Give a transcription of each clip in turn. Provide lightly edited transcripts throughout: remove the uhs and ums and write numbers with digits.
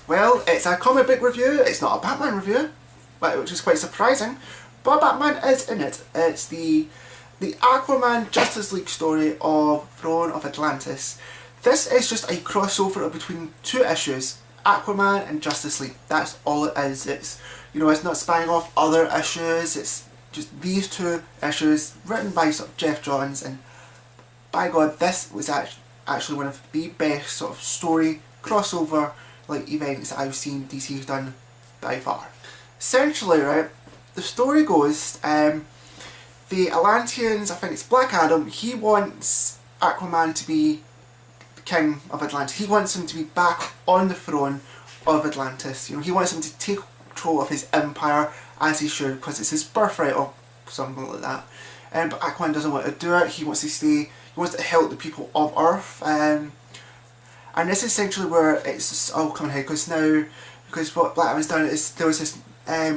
Well, it's a comic book review, it's not a Batman review, which is quite surprising, but Batman is in it. It's the Aquaman Justice League story of Throne of Atlantis. This is just a crossover between two issues, Aquaman and Justice League. That's all it is. It's, you know, it's not spying off other issues, it's just these two issues written by sort of Geoff Johns, and by God, this was actually one of the best sort of story crossover events that I've seen DC's done by far. Essentially, right, the story goes, the Atlanteans, I think it's Black Adam, he wants Aquaman to be the king of Atlantis. He wants him to be back on the throne of Atlantis. You know, he wants him to take control of his empire as he should, because it's his birthright or something like that. But Aquaman doesn't want to do it. He wants to stay. He wants to help the people of Earth. And this is essentially where it's all coming ahead, because what Black Adam's done is there was this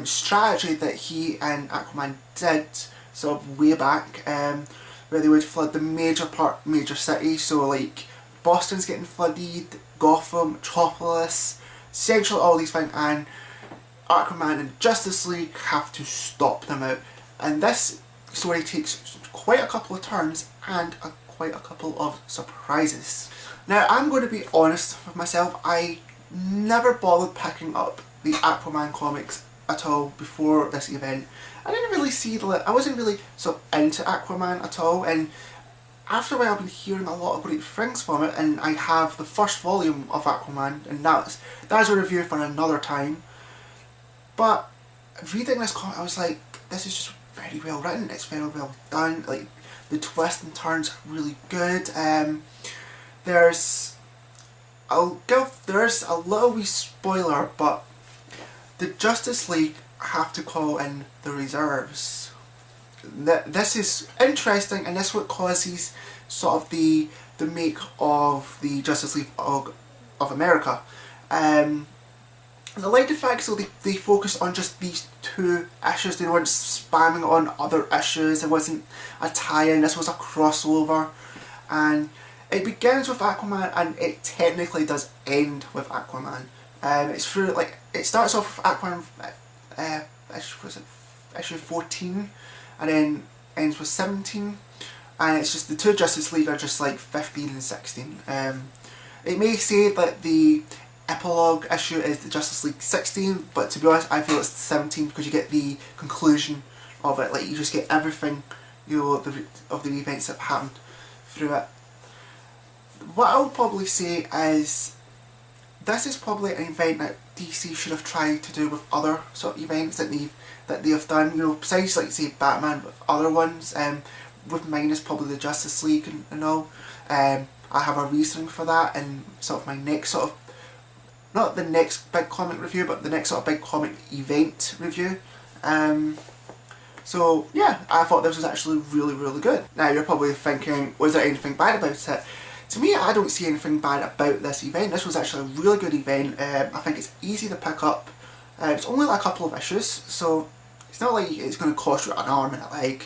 strategy that he and Aquaman did sort of way back, where they would flood the major cities. So like Boston's getting flooded, Gotham, Metropolis, essentially all these things, and Aquaman and Justice League have to stop them out. And this story takes quite a couple of turns and quite a couple of surprises. Now, I'm going to be honest with myself, I never bothered picking up the Aquaman comics at all before this event. I didn't really see I wasn't really sort of into Aquaman at all, and after a while I've been hearing a lot of great things from it, and I have the first volume of Aquaman, and that's a review for another time. But reading this comic, I was like, this is just very well written, it's very well done, like the twists and turns are really good. There's a little wee spoiler, but the Justice League have to call in the reserves. This is interesting, and this is what causes sort of the make of the Justice League of America. And I like the fact so they focus on just these two issues. They weren't spamming on other issues. It wasn't a tie-in. This was a crossover, and it begins with Aquaman, and it technically does end with Aquaman. It's through it starts off with Aquaman issue 14, and then ends with 17, and it's just the two Justice League are just like 15 and 16. It may say that the epilogue issue is the Justice League 16, but to be honest I feel it's 17 because you get the conclusion of it, like you just get everything, you know, of the events that happened through it. What I'll probably say is this is probably an event that DC should have tried to do with other sort of events that they have done, you know, besides like say Batman, with other ones. With mine is probably the Justice League and all. I have a reasoning for that, and sort of my next sort of, not the next big comic review, but the next sort of big comic event review. So yeah, I thought this was actually really, really good. Now you're probably thinking, was there anything bad about it? To me, I don't see anything bad about this event. This was actually a really good event. I think it's easy to pick up. It's only like a couple of issues, so it's not like it's going to cost you an arm and a leg.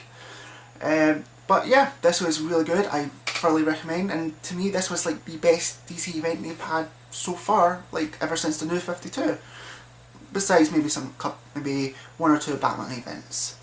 But yeah, this was really good. I thoroughly recommend, and to me this was like the best DC event they've had so far, like ever since the New 52. Besides maybe maybe one or two Batman events.